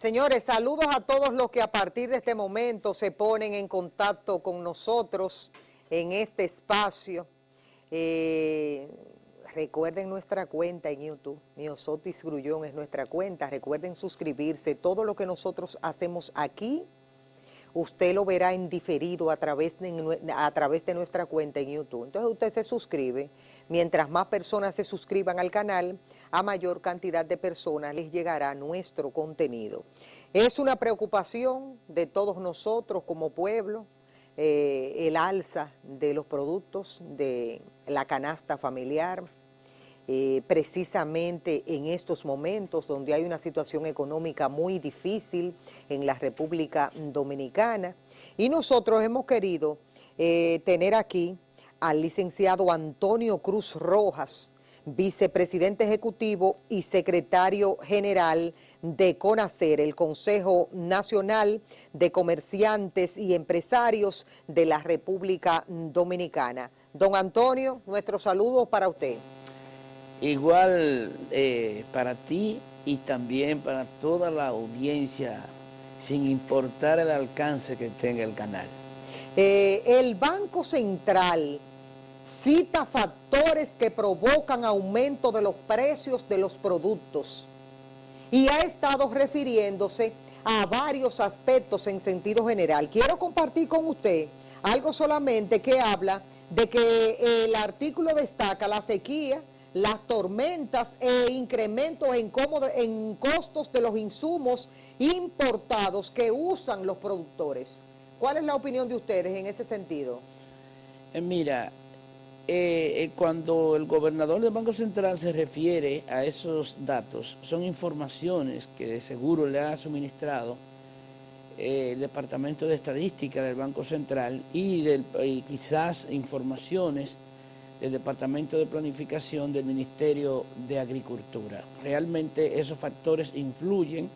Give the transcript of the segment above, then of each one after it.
Señores, saludos a todos los que a partir de este momento se ponen en contacto con nosotros en este espacio. Recuerden nuestra cuenta en YouTube, Miosotis Grullón es nuestra cuenta. Recuerden suscribirse. Todo lo que nosotros hacemos aquí, usted lo verá en diferido a través de nuestra cuenta en YouTube. Entonces usted se suscribe. Mientras más personas se suscriban al canal, a mayor cantidad de personas les llegará nuestro contenido. Es una preocupación de todos nosotros como pueblo, el alza de los productos de la canasta familiar, precisamente en estos momentos donde hay una situación económica muy difícil en la República Dominicana. Y nosotros hemos querido tener aquí al licenciado Antonio Cruz Rojas, vicepresidente ejecutivo y secretario general de CONACER, el Consejo Nacional de Comerciantes y Empresarios de la República Dominicana. Don Antonio, nuestros saludos para usted. Igual para ti y también para toda la audiencia, sin importar el alcance que tenga el canal. El Banco Central cita factores que provocan aumento de los precios de los productos y ha estado refiriéndose a varios aspectos en sentido general. Quiero compartir con usted algo solamente que habla de que el artículo destaca la sequía, las tormentas e incrementos en costos de los insumos importados que usan los productores. ¿Cuál es la opinión de ustedes en ese sentido? Mira, cuando el gobernador del Banco Central se refiere a esos datos, son informaciones que de seguro le ha suministrado el Departamento de Estadística del Banco Central y quizás informaciones del Departamento de Planificación del Ministerio de Agricultura. Realmente esos factores influyen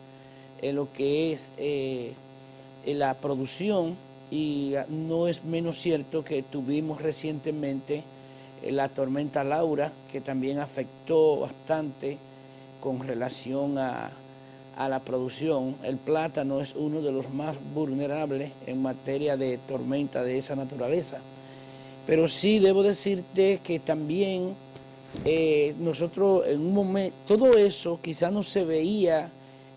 en lo que es en la producción, y no es menos cierto que tuvimos recientemente la tormenta Laura, que también afectó bastante con relación a la producción. El plátano es uno de los más vulnerables en materia de tormenta de esa naturaleza. Pero sí debo decirte que también nosotros en un momento, todo eso quizás no se veía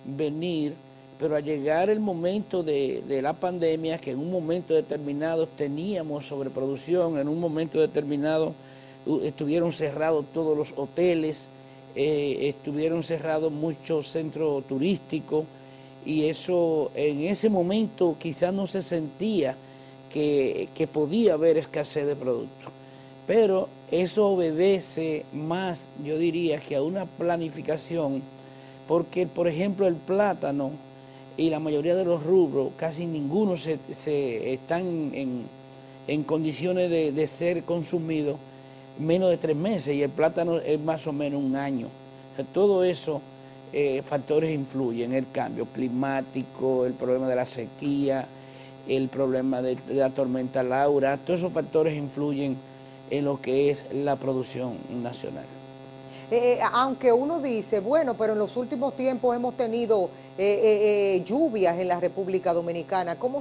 venir, pero al llegar el momento de la pandemia, que en un momento determinado teníamos sobreproducción, en un momento determinado estuvieron cerrados todos los hoteles, estuvieron cerrados muchos centros turísticos, y eso en ese momento quizás no se sentía que podía haber escasez de productos. Pero eso obedece más, yo diría, que a una planificación, porque por ejemplo el plátano y la mayoría de los rubros, casi ninguno se están en condiciones de ser consumido menos de 3 meses, y el plátano es más o menos un año. O sea, todo eso factores influyen, el cambio climático, el problema de la sequía, el problema de la tormenta Laura, todos esos factores influyen en lo que es la producción nacional. Aunque uno dice, bueno, pero en los últimos tiempos hemos tenido lluvias en la República Dominicana. ¿Cómo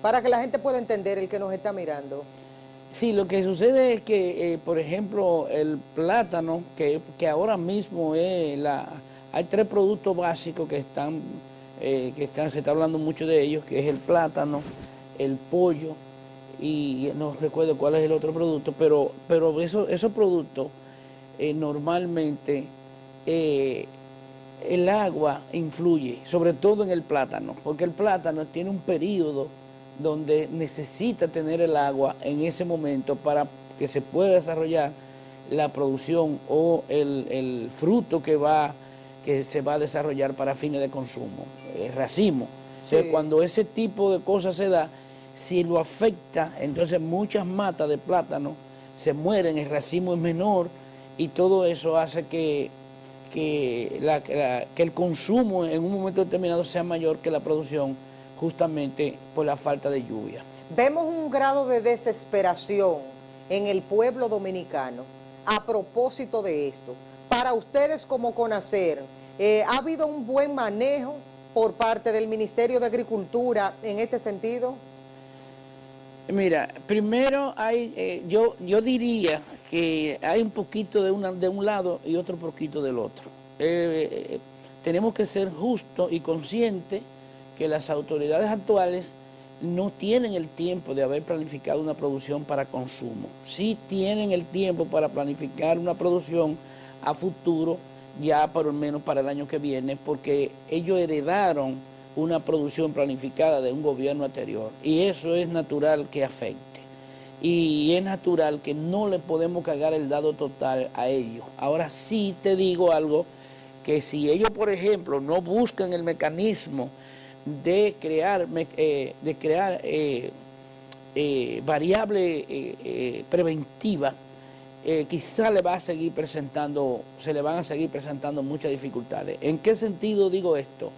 para que la gente pueda entender, el que nos está mirando? Sí, lo que sucede es que, por ejemplo, el plátano, que ahora mismo hay 3 productos básicos que se está hablando mucho de ellos, que es el plátano, el pollo, y no recuerdo cuál es el otro producto, pero esos productos normalmente el agua influye, sobre todo en el plátano, porque el plátano tiene un periodo donde necesita tener el agua en ese momento para que se pueda desarrollar la producción o el fruto que se va a desarrollar para fines de consumo, el racimo. Sí. Entonces, cuando ese tipo de cosas se da, si lo afecta, entonces muchas matas de plátano se mueren, el racimo es menor, y todo eso hace que el consumo en un momento determinado sea mayor que la producción, justamente por la falta de lluvia. Vemos un grado de desesperación en el pueblo dominicano a propósito de esto. Para ustedes como CONACER, ¿Ha habido un buen manejo por parte del Ministerio de Agricultura en este sentido? Mira, primero yo diría que hay un poquito de un lado y otro poquito del otro. Tenemos que ser justos y conscientes que las autoridades actuales no tienen el tiempo de haber planificado una producción para consumo. Sí tienen el tiempo para planificar una producción a futuro, ya por lo menos para el año que viene, porque ellos heredaron una producción planificada de un gobierno anterior, y eso es natural que afecte, y es natural que no le podemos cargar el dado total a ellos. Ahora sí te digo algo, que si ellos, por ejemplo, no buscan el mecanismo de crear variable preventiva, quizá se le van a seguir presentando muchas dificultades. ¿En qué sentido digo esto?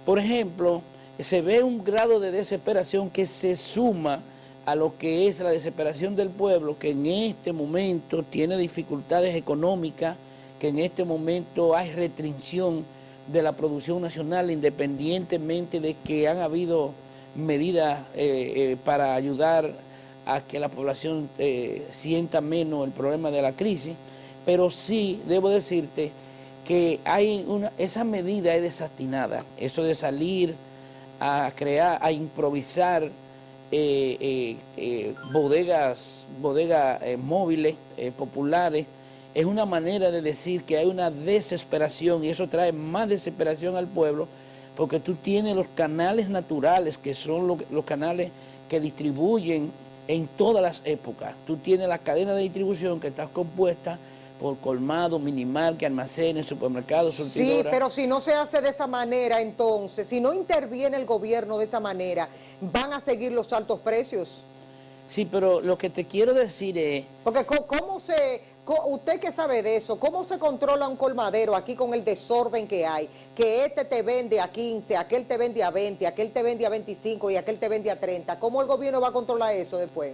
Por ejemplo, se ve un grado de desesperación que se suma a lo que es la desesperación del pueblo, que en este momento tiene dificultades económicas, que en este momento hay restricción de la producción nacional, independientemente de que han habido medidas para ayudar a que la población sienta menos el problema de la crisis, pero sí debo decirte que esa medida es desatinada, eso de salir a crear, a improvisar bodegas móviles, populares, es una manera de decir que hay una desesperación, y eso trae más desesperación al pueblo, porque tú tienes los canales naturales, que son los canales que distribuyen en todas las épocas. Tú tienes la cadena de distribución que está compuesta por colmado, minimarket, almacenes, supermercados, surtidoras. Sí, pero si no se hace de esa manera, entonces, si no interviene el gobierno de esa manera, van a seguir los altos precios. Sí, pero lo que te quiero decir es... Porque usted que sabe de eso, ¿cómo se controla un colmadero aquí con el desorden que hay? Que este te vende a 15, aquel te vende a 20, aquel te vende a 25 y aquel te vende a 30. ¿Cómo el gobierno va a controlar eso después?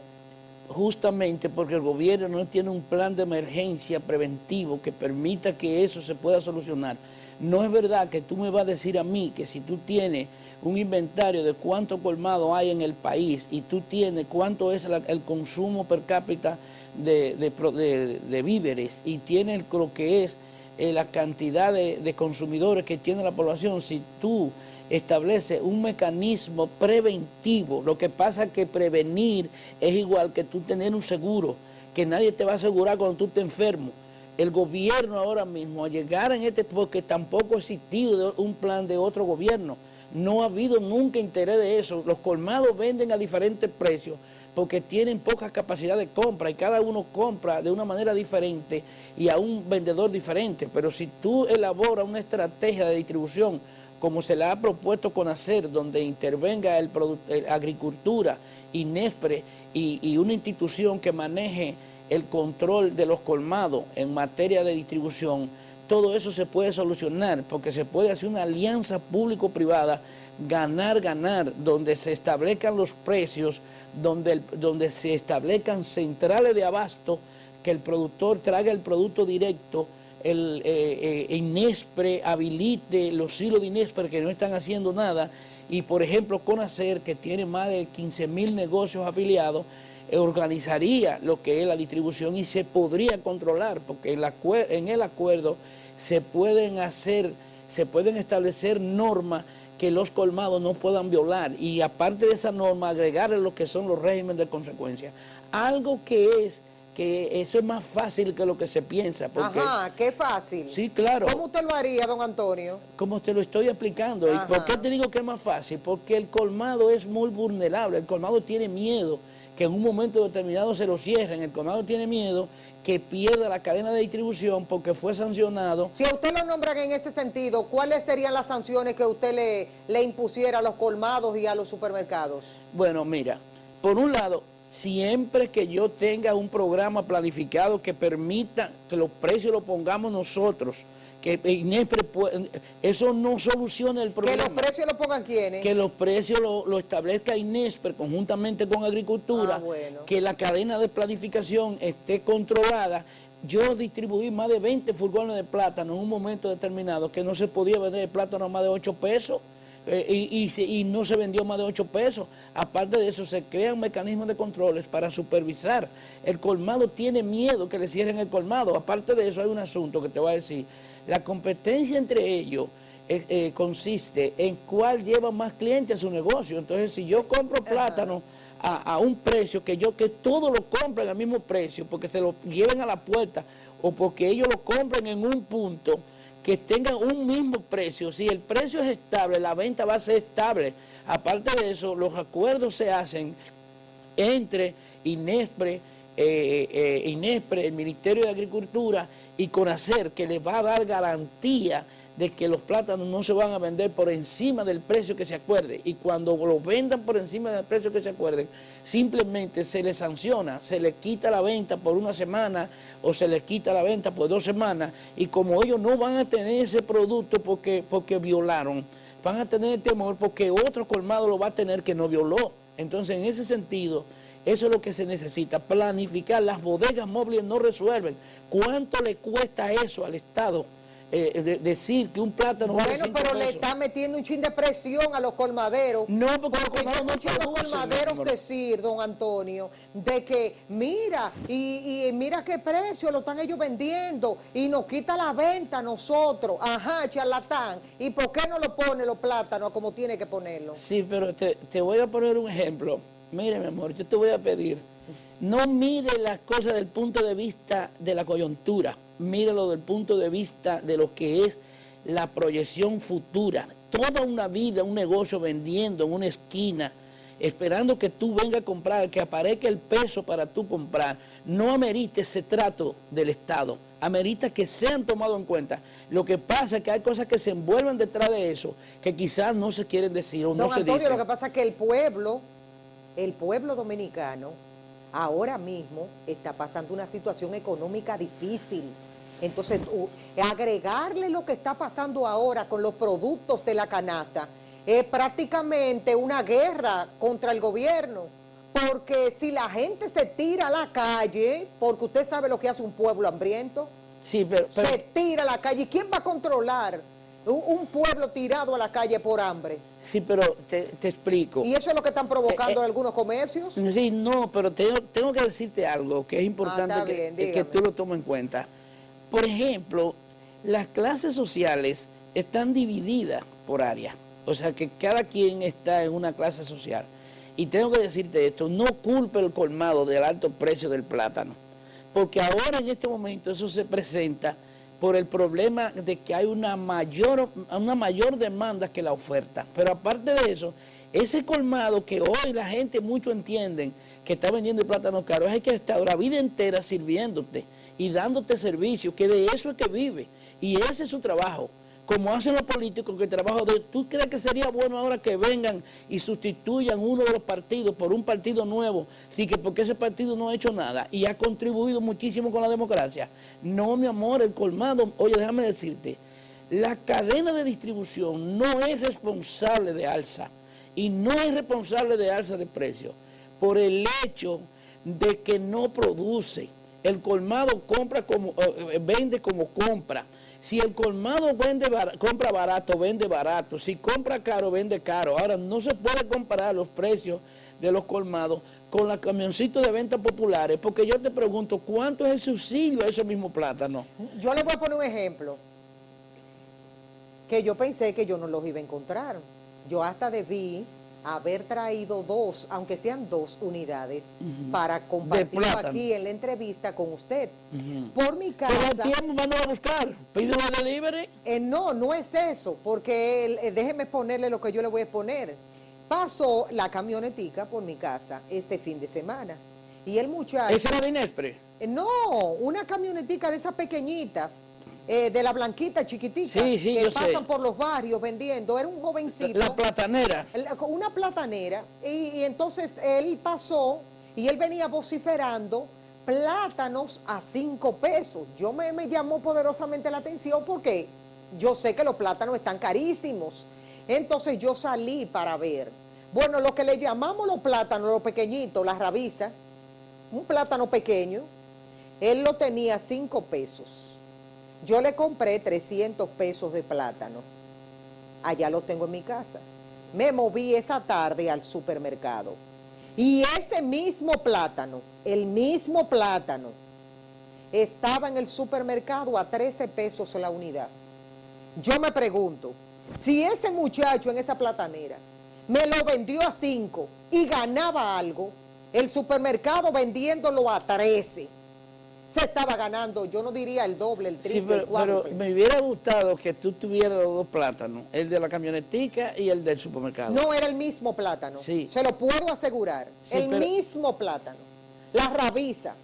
Justamente porque el gobierno no tiene un plan de emergencia preventivo que permita que eso se pueda solucionar. No es verdad que tú me vas a decir a mí que si tú tienes un inventario de cuánto colmado hay en el país y tú tienes cuánto es el consumo per cápita de víveres y tienes lo que es la cantidad de consumidores que tiene la población, si tú estableces un mecanismo preventivo, lo que pasa es que prevenir es igual que tú tener un seguro, que nadie te va a asegurar cuando tú estés enfermo. El gobierno ahora mismo, al llegar en porque tampoco ha existido un plan de otro gobierno, no ha habido nunca interés de eso. Los colmados venden a diferentes precios porque tienen poca capacidad de compra y cada uno compra de una manera diferente y a un vendedor diferente. Pero si tú elaboras una estrategia de distribución como se la ha propuesto Conacer, donde intervenga Agricultura, INESPRE y una institución que maneje el control de los colmados en materia de distribución, todo eso se puede solucionar porque se puede hacer una alianza público-privada, ganar, donde se establezcan los precios, donde se establezcan centrales de abasto, que el productor traiga el producto directo, INESPRE habilite los silos de INESPRE que no están haciendo nada, y por ejemplo Conacer, que tiene más de 15.000 negocios afiliados, organizaría lo que es la distribución y se podría controlar, porque en el acuerdo se pueden establecer normas que los colmados no puedan violar, y aparte de esa norma agregarle lo que son los regímenes de consecuencia. Algo que eso es más fácil que lo que se piensa. Porque, ajá, qué fácil. Sí, claro. ¿Cómo usted lo haría, don Antonio? Como te lo estoy explicando. Ajá. ¿Y por qué te digo que es más fácil? Porque el colmado es muy vulnerable, el colmado tiene miedo que en un momento determinado se lo cierren, el colmado tiene miedo que pierda la cadena de distribución porque fue sancionado. Si a usted lo nombran en ese sentido, ¿cuáles serían las sanciones que usted le impusiera a los colmados y a los supermercados? Bueno, mira, por un lado, siempre que yo tenga un programa planificado que permita que los precios los pongamos nosotros, que INESPRE eso no soluciona el problema. ¿Que los precios los pongan quiénes? Que los precios lo establezca INESPRE conjuntamente con Agricultura, bueno. Que la cadena de planificación esté controlada. yo distribuí más de 20 furgones de plátano en un momento determinado que no se podía vender el plátano a más de 8 pesos. Y no se vendió más de 8 pesos. Aparte de eso, se crean mecanismos de controles para supervisar. El colmado tiene miedo que le cierren el colmado. Aparte de eso, hay un asunto que te voy a decir. La competencia entre ellos consiste en cuál lleva más clientes a su negocio. Entonces, si yo compro plátano a un precio, que todos lo compren al mismo precio, porque se lo lleven a la puerta o porque ellos lo compren en un punto que tengan un mismo precio. Si el precio es estable, la venta va a ser estable. Aparte de eso, los acuerdos se hacen entre INESPRE, el Ministerio de Agricultura y CONACER, que les va a dar garantía de que los plátanos no se van a vender por encima del precio que se acuerde. Y cuando los vendan por encima del precio que se acuerde, simplemente se les sanciona, se les quita la venta por una semana o se les quita la venta por 2 semanas. Y como ellos no van a tener ese producto porque violaron, van a tener temor porque otro colmado lo va a tener que no violó. Entonces, en ese sentido, eso es lo que se necesita, planificar. Las bodegas móviles no resuelven. ¿Cuánto le cuesta eso al Estado? Decir que un plátano bueno, pero le está metiendo un chin de presión a los colmaderos. No, porque yo escucho a los colmaderos decir, don Antonio, de que mira, y mira qué precio lo están ellos vendiendo, y nos quita la venta a nosotros. Ajá, charlatán. ¿Y por qué no lo pone los plátanos como tiene que ponerlo? Sí, pero te voy a poner un ejemplo. Mire, mi amor, yo te voy a pedir, no mire las cosas desde el punto de vista de la coyuntura, míralo desde el punto de vista de lo que es la proyección futura. Toda una vida, un negocio vendiendo en una esquina, esperando que tú vengas a comprar, que aparezca el peso para tú comprar, no amerita ese trato del Estado, amerita que sean tomados en cuenta. Lo que pasa es que hay cosas que se envuelven detrás de eso, que quizás no se quieren decir o no se dicen. Don Antonio, lo que pasa es que el pueblo dominicano ahora mismo está pasando una situación económica difícil. Entonces, agregarle lo que está pasando ahora con los productos de la canasta es prácticamente una guerra contra el gobierno. Porque si la gente se tira a la calle, porque usted sabe lo que hace un pueblo hambriento, sí, pero se tira a la calle. ¿Y quién va a controlar un pueblo tirado a la calle por hambre? Sí, pero te explico. ¿Y eso es lo que están provocando en algunos comercios? Sí, no, pero tengo que decirte algo que es importante que tú lo tomes en cuenta. Por ejemplo, las clases sociales están divididas por áreas. O sea, que cada quien está en una clase social. Y tengo que decirte esto, no culpe el colmado del alto precio del plátano. Porque ahora en este momento eso se presenta por el problema de que hay una mayor demanda que la oferta. Pero aparte de eso, ese colmado que hoy la gente mucho entienden que está vendiendo el plátano caro, es que está la vida entera sirviéndote y dándote servicio, que de eso es que vive. Y ese es su trabajo. Como hacen los políticos, que el trabajo de... ¿Tú crees que sería bueno ahora que vengan y sustituyan uno de los partidos por un partido nuevo? Sí, que porque ese partido no ha hecho nada y ha contribuido muchísimo con la democracia. No, mi amor, el colmado... Oye, déjame decirte, la cadena de distribución no es responsable de alza y no es responsable de alza de precios por el hecho de que no produce. El colmado vende como compra. Si el colmado compra barato, vende barato. Si compra caro, vende caro. Ahora, no se puede comparar los precios de los colmados con los camioncitos de ventas populares, porque yo te pregunto, ¿cuánto es el subsidio a esos mismos plátanos? Yo le voy a poner un ejemplo, que yo pensé que yo no los iba a encontrar. Yo hasta debí haber traído 2, aunque sean 2 unidades, para compartir aquí en la entrevista con usted. Por mi casa... ¿Pero el tiempo van a buscar? ¿Pide una delivery? No es eso, porque déjeme ponerle lo que yo le voy a poner. Pasó la camionetica por mi casa este fin de semana, y el muchacho... ¿Esa era de Inespre? No, una camionetica de esas pequeñitas, de la blanquita chiquitica, que pasan por los barrios vendiendo. Era un jovencito. La platanera. Una platanera. Y entonces él pasó y él venía vociferando plátanos a 5 pesos. Yo me llamó poderosamente la atención porque yo sé que los plátanos están carísimos. Entonces yo salí para ver. Bueno, lo que le llamamos los plátanos, los pequeñitos, las rabizas, un plátano pequeño, él lo tenía a 5 pesos. Yo le compré 300 pesos de plátano. Allá lo tengo en mi casa. Me moví esa tarde al supermercado. Y ese mismo plátano, el mismo plátano, estaba en el supermercado a 13 pesos la unidad. Yo me pregunto, si ese muchacho en esa platanera me lo vendió a 5 y ganaba algo, el supermercado vendiéndolo a 13, se estaba ganando, yo no diría el doble, el triple, sí, el cuádruple. Pero me hubiera gustado que tú tuvieras los 2 plátanos, el de la camionetica y el del supermercado. No era el mismo plátano, sí. Se lo puedo asegurar, sí, mismo plátano. La rabiza,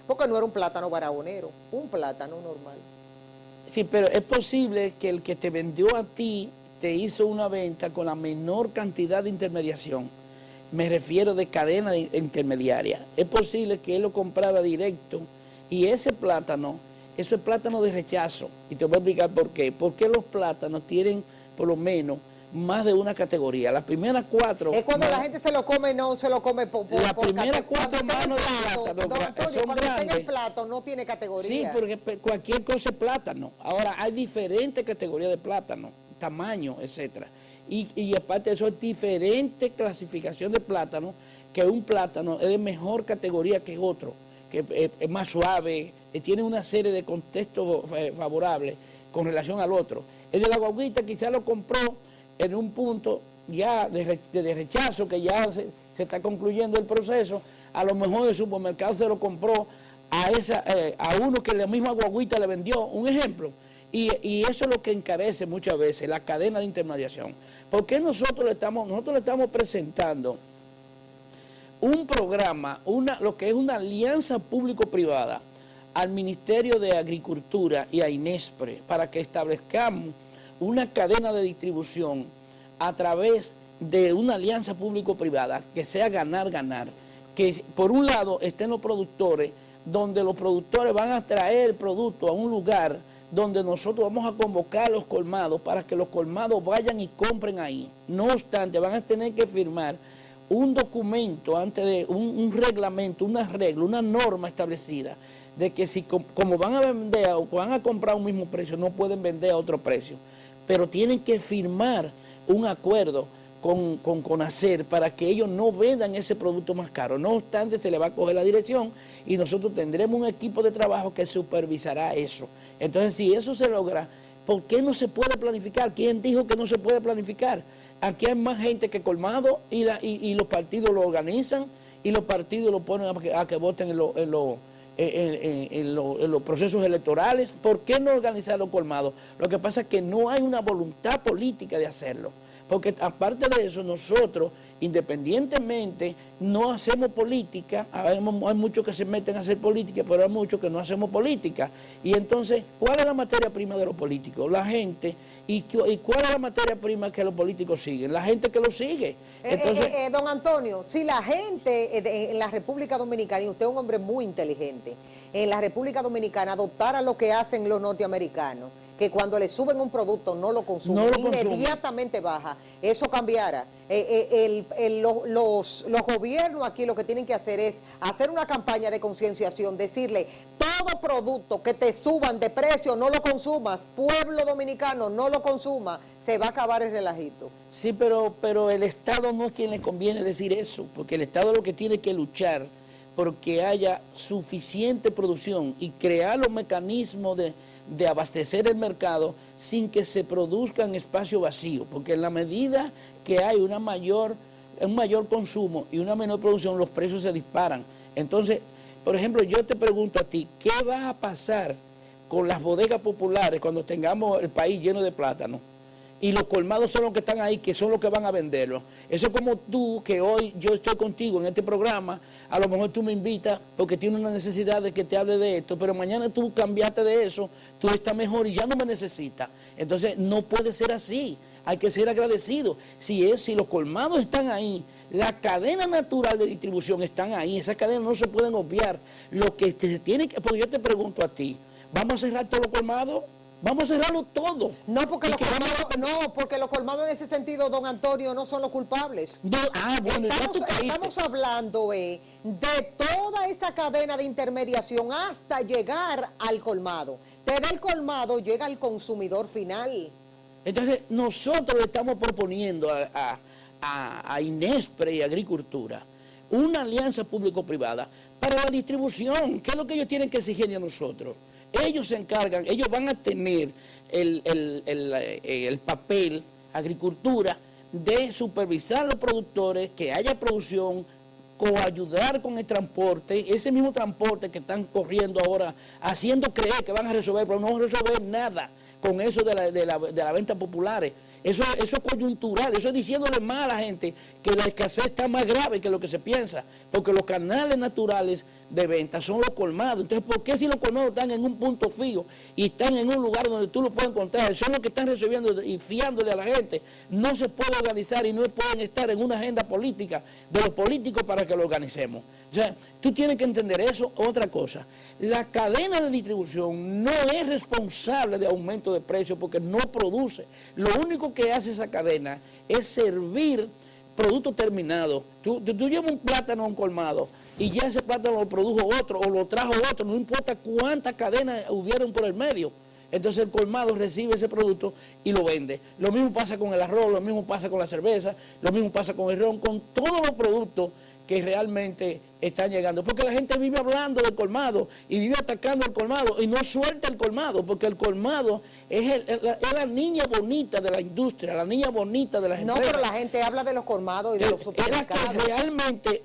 porque no era un plátano barahonero, un plátano normal. Sí, pero es posible que el que te vendió a ti te hizo una venta con la menor cantidad de intermediación. Me refiero de cadena intermediaria. Es posible que él lo comprara directo y ese plátano, eso es plátano de rechazo. Y te voy a explicar por qué. Porque los plátanos tienen por lo menos más de una categoría. Las primeras 4... Es cuando la gente se lo come, no se lo come por las primeras 4 manos de plátano Antonio, son cuando grandes. está en el plato no tiene categoría. Sí, porque cualquier cosa es plátano. Ahora, hay diferentes categorías de plátano, tamaño, etcétera. Y aparte de eso, es diferente clasificación de plátano, que un plátano es de mejor categoría que otro, que es más suave, tiene una serie de contextos favorables con relación al otro. El de la guaguita quizás lo compró en un punto ya de rechazo, que ya se está concluyendo el proceso. A lo mejor el supermercado se lo compró a uno que la misma guaguita le vendió, un ejemplo. Y eso es lo que encarece muchas veces la cadena de intermediación. ¿Por qué nosotros le estamos presentando un programa, lo que es una alianza público-privada al Ministerio de Agricultura y a INESPRE para que establezcamos una cadena de distribución a través de una alianza público-privada que sea ganar-ganar? Que por un lado estén los productores, donde los productores van a traer el producto a un lugar donde nosotros vamos a convocar a los colmados para que los colmados vayan y compren ahí. No obstante, van a tener que firmar un documento antes de un reglamento, una regla, una norma establecida de que si como van a vender o van a comprar a un mismo precio, no pueden vender a otro precio, pero tienen que firmar un acuerdo con CONACER para que ellos no vendan ese producto más caro. No obstante, se le va a coger la dirección y nosotros tendremos un equipo de trabajo que supervisará eso. Entonces, si eso se logra, ¿por qué no se puede planificar? ¿Quién dijo que no se puede planificar? Aquí hay más gente que colmado y los partidos lo organizan y los partidos lo ponen a que voten en los procesos electorales. ¿Por qué no organizar los colmados? Lo que pasa es que no hay una voluntad política de hacerlo. Porque aparte de eso, nosotros, independientemente, no hacemos política. Hay muchos que se meten a hacer política, pero hay muchos que no hacemos política. Y entonces, ¿cuál es la materia prima de los políticos? La gente. ¿Y cuál es la materia prima que los políticos siguen? La gente que lo sigue. Entonces, don Antonio, si la gente en la República Dominicana, y usted es un hombre muy inteligente, en la República Dominicana adoptara lo que hacen los norteamericanos, que cuando le suben un producto no lo consumen, inmediatamente baja, eso cambiara. Los gobiernos aquí lo que tienen que hacer es hacer una campaña de concienciación, decirle, todo producto que te suban de precio no lo consumas, pueblo dominicano no lo consuma, se va a acabar el relajito. Sí, pero el Estado no es quien le conviene decir eso, porque el Estado lo que tiene que luchar porque haya suficiente producción y crear los mecanismos de abastecer el mercado sin que se produzcan espacios vacíos, porque en la medida que hay un mayor consumo y una menor producción, los precios se disparan. Entonces, por ejemplo, yo te pregunto a ti, ¿qué va a pasar con las bodegas populares cuando tengamos el país lleno de plátano? Y los colmados son los que están ahí, que son los que van a venderlo. Eso es como tú, que hoy yo estoy contigo en este programa, a lo mejor tú me invitas porque tienes una necesidad de que te hable de esto, pero mañana tú cambiaste de eso, tú estás mejor y ya no me necesitas. Entonces no puede ser así, hay que ser agradecido. Si los colmados están ahí, la cadena natural de distribución están ahí, esas cadenas no se pueden obviar. Lo que se tiene que, porque yo te pregunto a ti, ¿vamos a cerrar todos los colmados? Vamos a cerrarlo todo. No, porque los colmados en ese sentido, don Antonio, no son los culpables. No, bueno, estamos hablando de toda esa cadena de intermediación hasta llegar al colmado. Desde el colmado llega al consumidor final. Entonces, nosotros le estamos proponiendo a Inespre y Agricultura una alianza público-privada para la distribución, que es lo que ellos tienen que exigir a nosotros. Ellos se encargan, ellos van a tener el papel, Agricultura, de supervisar los productores, que haya producción, coayudar con el transporte, ese mismo transporte que están corriendo ahora, haciendo creer que van a resolver, pero no van a resolver nada con eso de la venta populares. Eso es coyuntural, eso es diciéndole más a la gente que la escasez está más grave que lo que se piensa, porque los canales naturales de venta son los colmados. Entonces, ¿por qué si los colmados están en un punto fijo y están en un lugar donde tú lo puedes encontrar? Son los que están resolviendo y fiándole a la gente. No se puede organizar y no pueden estar en una agenda política de los políticos para que lo organicemos. O sea, tú tienes que entender eso. Otra cosa, la cadena de distribución no es responsable de aumento de precios porque no produce. Lo único que hace esa cadena es servir productos terminados. Tú llevas un plátano a un colmado y ya ese plátano lo produjo otro o lo trajo otro, no importa cuántas cadenas hubieron por el medio. Entonces el colmado recibe ese producto y lo vende. Lo mismo pasa con el arroz, lo mismo pasa con la cerveza, lo mismo pasa con el ron, con todos los productos que realmente están llegando. Porque la gente vive hablando del colmado y vive atacando el colmado y no suelta el colmado, porque el colmado es la niña bonita de la industria, la niña bonita de las empresas. No, pero la gente habla de los colmados y de los supermercados. Es la que realmente,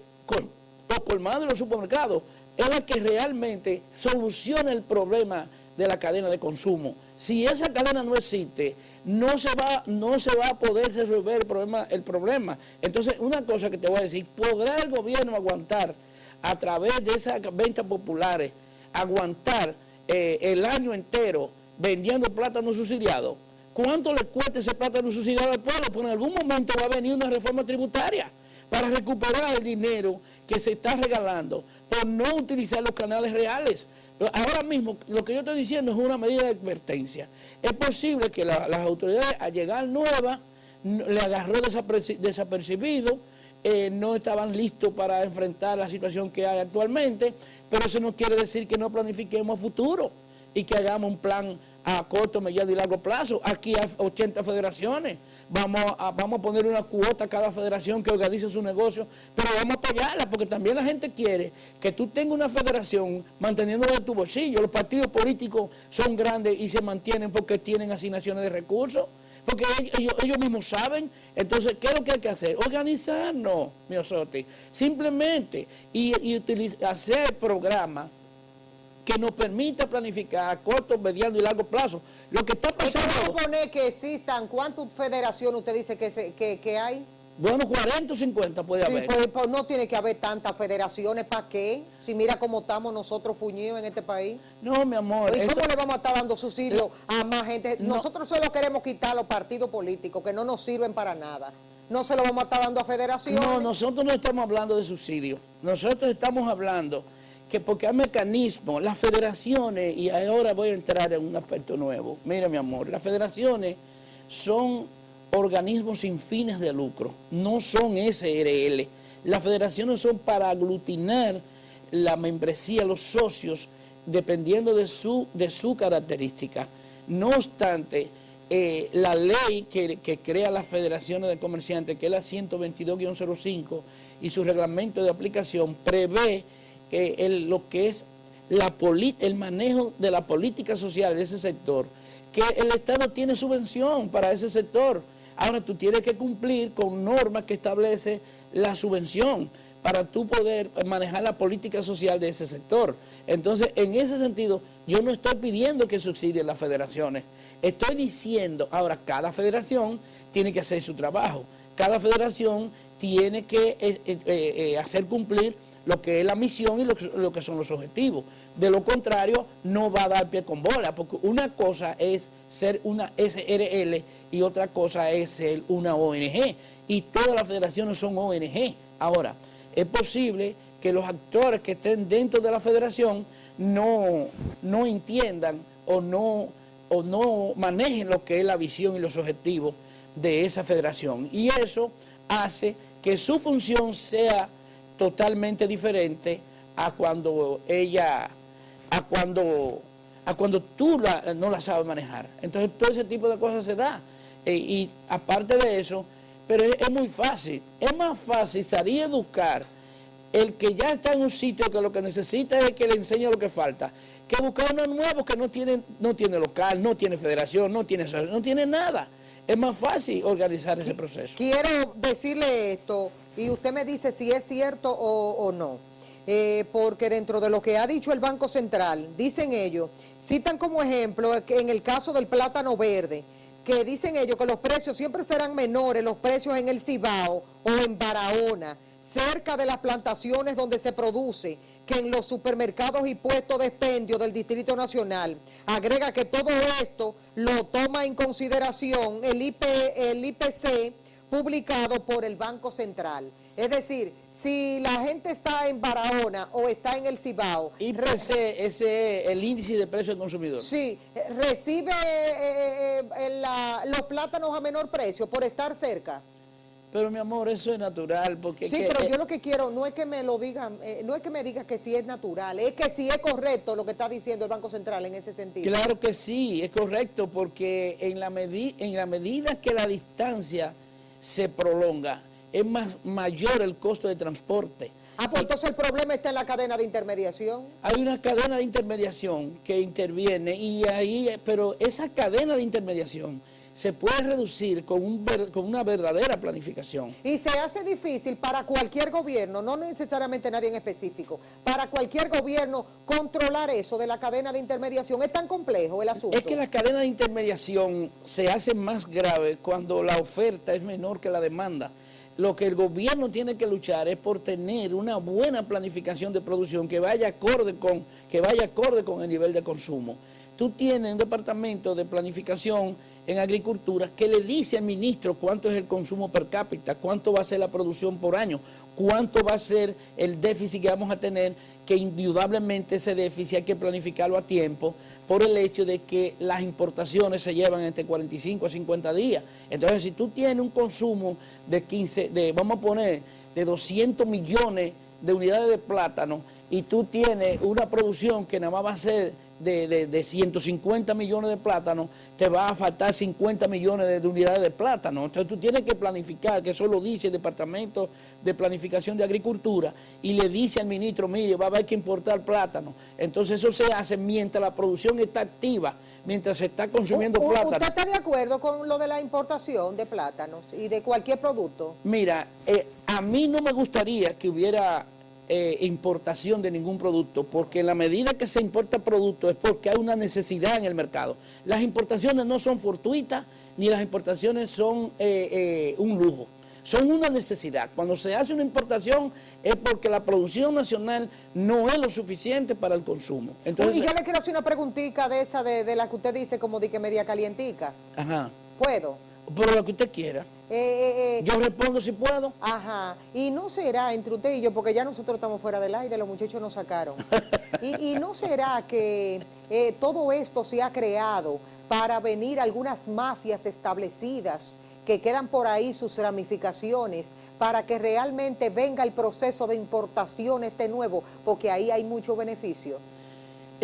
los colmados y los supermercados, es la que realmente soluciona el problema de la cadena de consumo. Si esa cadena no existe, no se va a poder resolver el problema. Entonces, una cosa que te voy a decir, ¿podrá el gobierno aguantar a través de esas ventas populares, aguantar el año entero vendiendo plátano subsidiado? ¿Cuánto le cuesta ese plátano subsidiado al pueblo? Pues en algún momento va a venir una reforma tributaria para recuperar el dinero que se está regalando por no utilizar los canales reales. Ahora mismo, lo que yo estoy diciendo es una medida de advertencia. Es posible que las autoridades, al llegar nuevas, le agarró desapercibido, no estaban listos para enfrentar la situación que hay actualmente, pero eso no quiere decir que no planifiquemos a futuro y que hagamos un plan a corto, mediano y largo plazo. Aquí hay 80 federaciones. Vamos a poner una cuota a cada federación que organice su negocio, pero vamos a apoyarla, porque también la gente quiere que tú tengas una federación manteniéndola en tu bolsillo. Los partidos políticos son grandes y se mantienen porque tienen asignaciones de recursos, porque ellos mismos saben. Entonces, ¿qué es lo que hay que hacer? Organizarnos, Miosotti, simplemente, y hacer programas que nos permita planificar a corto, mediano y largo plazo. Lo que está pasando... ¿Y cómo supone que existan? ¿Cuántas federaciones usted dice que hay? Bueno, 40 o 50 puede haber. Pues no tiene que haber tantas federaciones. ¿Para qué? Si mira cómo estamos nosotros fuñidos en este país. No, mi amor. ¿Y cómo le vamos a estar dando subsidio a más gente? No. Nosotros solo queremos quitar los partidos políticos que no nos sirven para nada. No se lo vamos a estar dando a federaciones. No, nosotros no estamos hablando de subsidios. Nosotros estamos hablando que porque hay mecanismos, las federaciones, y ahora voy a entrar en un aspecto nuevo. Mira, mi amor, las federaciones son organismos sin fines de lucro, no son SRL. Las federaciones son para aglutinar la membresía, los socios, dependiendo de su característica. No obstante, la ley que crea las federaciones de comerciantes, que es la 122-05, y su reglamento de aplicación prevé lo que es el manejo de la política social de ese sector, que el Estado tiene subvención para ese sector. Ahora tú tienes que cumplir con normas que establece la subvención para tú poder manejar la política social de ese sector. Entonces, en ese sentido, yo no estoy pidiendo que subsidien las federaciones. Estoy diciendo, ahora, cada federación tiene que hacer su trabajo. Cada federación tiene que hacer cumplir lo que es la misión y lo que son los objetivos. De lo contrario, no va a dar pie con bola, porque una cosa es ser una SRL y otra cosa es ser una ONG. Y todas las federaciones son ONG. Ahora, es posible que los actores que estén dentro de la federación no entiendan o no o no manejen lo que es la visión y los objetivos de esa federación. Y eso hace que su función sea totalmente diferente a cuando tú no la sabes manejar. Entonces todo ese tipo de cosas se da. Y aparte de eso, pero es muy fácil. Es más fácil salir a educar el que ya está en un sitio que lo que necesita es que le enseñe lo que falta, que buscar uno nuevo que no tiene local, no tiene federación, no tiene nada. Es más fácil organizar ese proceso. Quiero decirle esto, y usted me dice si es cierto o no. Porque dentro de lo que ha dicho el Banco Central, dicen ellos, citan como ejemplo que en el caso del plátano verde, que dicen ellos que los precios siempre serán menores, los precios en el Cibao o en Barahona, cerca de las plantaciones donde se produce, que en los supermercados y puestos de expendio del Distrito Nacional. Agrega que todo esto lo toma en consideración el IPC publicado por el Banco Central. Es decir, si la gente está en Barahona o está en el Cibao... IPC, ese es el índice de precio del consumidor. Sí, recibe los plátanos a menor precio por estar cerca. Pero mi amor, eso es natural, porque... Sí, pero yo lo que quiero no es que me lo digan, no es que me diga que si es natural, es que si es correcto lo que está diciendo el Banco Central en ese sentido. Claro que sí, es correcto, porque en la medida que la distancia se prolonga, es mayor el costo de transporte. Pues entonces el problema está en la cadena de intermediación. Hay una cadena de intermediación que interviene, pero esa cadena de intermediación se puede reducir con una verdadera planificación. Y se hace difícil para cualquier gobierno, no necesariamente nadie en específico, para cualquier gobierno controlar eso de la cadena de intermediación. Es tan complejo el asunto. Es que la cadena de intermediación se hace más grave cuando la oferta es menor que la demanda. Lo que el gobierno tiene que luchar es por tener una buena planificación de producción que vaya acorde con el nivel de consumo. Tú tienes un departamento de planificación en agricultura que le dice al ministro cuánto es el consumo per cápita, cuánto va a ser la producción por año, cuánto va a ser el déficit que vamos a tener, que indudablemente ese déficit hay que planificarlo a tiempo por el hecho de que las importaciones se llevan entre 45 a 50 días. Entonces, si tú tienes un consumo vamos a poner, de 200 millones de unidades de plátano y tú tienes una producción que nada más va a ser de 150 millones de plátanos, te va a faltar 50 millones de unidades de plátano. Entonces tú tienes que planificar, que eso lo dice el Departamento de Planificación de Agricultura, y le dice al ministro, mire, va a haber que importar plátano. Entonces eso se hace mientras la producción está activa, mientras se está consumiendo plátano. ¿Usted está de acuerdo con lo de la importación de plátanos y de cualquier producto? Mira, a mí no me gustaría que hubiera importación de ningún producto, porque en la medida que se importa producto es porque hay una necesidad en el mercado. Las importaciones no son fortuitas, ni las importaciones son un lujo, son una necesidad. Cuando se hace una importación es porque la producción nacional no es lo suficiente para el consumo. Entonces, y yo le quiero hacer una preguntita de esa de la que usted dice como de que media calientica. Ajá. ¿Puedo? Pero lo que usted quiera. Yo respondo si puedo. Ajá. Y no será entre usted y yo, porque ya nosotros estamos fuera del aire, los muchachos nos sacaron. y no será que todo esto se ha creado para venir algunas mafias establecidas que quedan por ahí sus ramificaciones, para que realmente venga el proceso de importación nuevo, porque ahí hay mucho beneficio.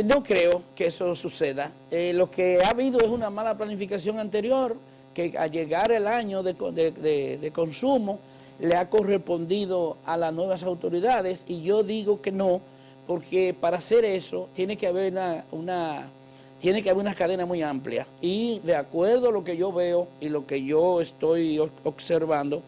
No creo que eso suceda. Lo que ha habido es una mala planificación anterior, que al llegar el año de consumo le ha correspondido a las nuevas autoridades, y yo digo que no, porque para hacer eso tiene que haber una cadena muy amplia, y de acuerdo a lo que yo veo y lo que yo estoy observando,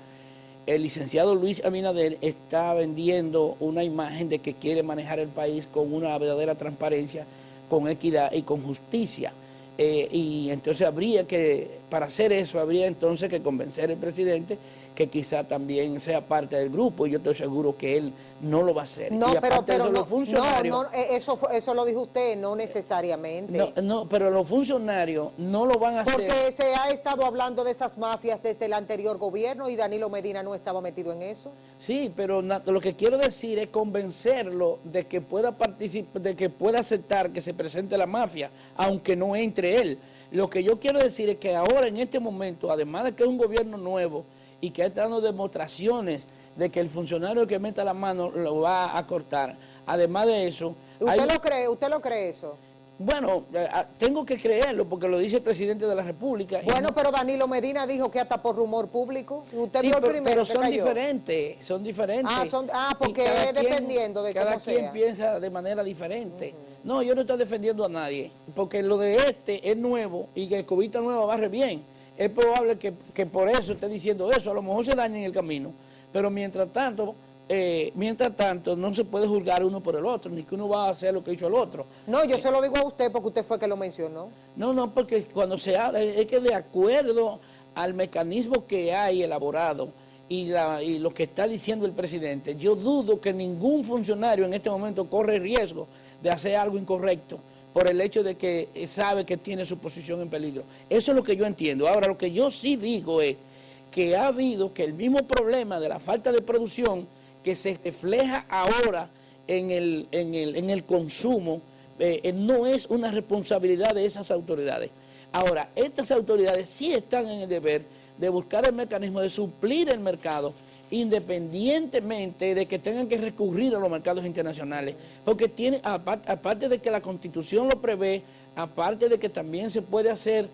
el licenciado Luis Abinader está vendiendo una imagen de que quiere manejar el país con una verdadera transparencia, con equidad y con justicia. Y entonces para hacer eso, habría entonces que convencer al presidente que quizá también sea parte del grupo, y yo estoy seguro que él no lo va a hacer. No, y pero los funcionarios, eso lo dijo usted, no necesariamente. No, pero los funcionarios no lo van a hacer. Porque se ha estado hablando de esas mafias desde el anterior gobierno y Danilo Medina no estaba metido en eso. Sí, pero lo que quiero decir es convencerlo de que pueda participar, de que pueda aceptar que se presente la mafia, aunque no entre él. Lo que yo quiero decir es que ahora, en este momento, además de que es un gobierno nuevo y que está dando demostraciones de que el funcionario que meta la mano lo va a cortar, además de eso... ¿Usted lo cree eso? Bueno, tengo que creerlo porque lo dice el presidente de la República. Bueno, pero Danilo Medina dijo que hasta por rumor público. Usted sí, vio el primero pero que son cayó. Son diferentes. Porque es dependiendo de cómo sea. Cada quien piensa de manera diferente. No, yo no estoy defendiendo a nadie, porque lo de este es nuevo y que el cobita nueva barre bien. Es probable que por eso esté diciendo eso, a lo mejor se daña en el camino. Pero mientras tanto, no se puede juzgar uno por el otro, ni que uno va a hacer lo que hizo el otro. No, yo se lo digo a usted porque usted fue que lo mencionó. No, porque cuando se habla, es que de acuerdo al mecanismo que hay elaborado y lo que está diciendo el presidente, yo dudo que ningún funcionario en este momento corre riesgo de hacer algo incorrecto por el hecho de que sabe que tiene su posición en peligro. Eso es lo que yo entiendo. Ahora, lo que yo sí digo es que ha habido que el mismo problema de la falta de producción que se refleja ahora en el consumo, no es una responsabilidad de esas autoridades. Ahora, estas autoridades sí están en el deber de buscar el mecanismo de suplir el mercado, independientemente de que tengan que recurrir a los mercados internacionales, porque tiene, aparte de que la Constitución lo prevé, aparte de que también se puede hacer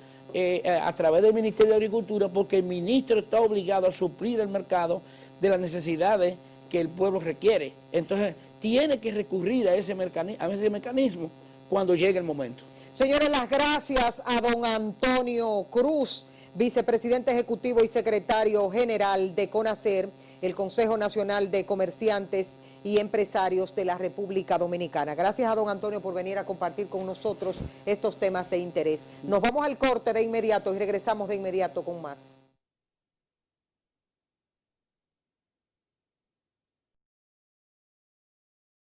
a través del Ministerio de Agricultura, porque el ministro está obligado a suplir el mercado de las necesidades que el pueblo requiere. Entonces, tiene que recurrir a ese mecanismo cuando llegue el momento. Señores, las gracias a don Antonio Cruz, vicepresidente ejecutivo y secretario general de CONACER, el Consejo Nacional de Comerciantes y Empresarios de la República Dominicana. Gracias a don Antonio por venir a compartir con nosotros estos temas de interés. Nos vamos al corte de inmediato y regresamos de inmediato con más.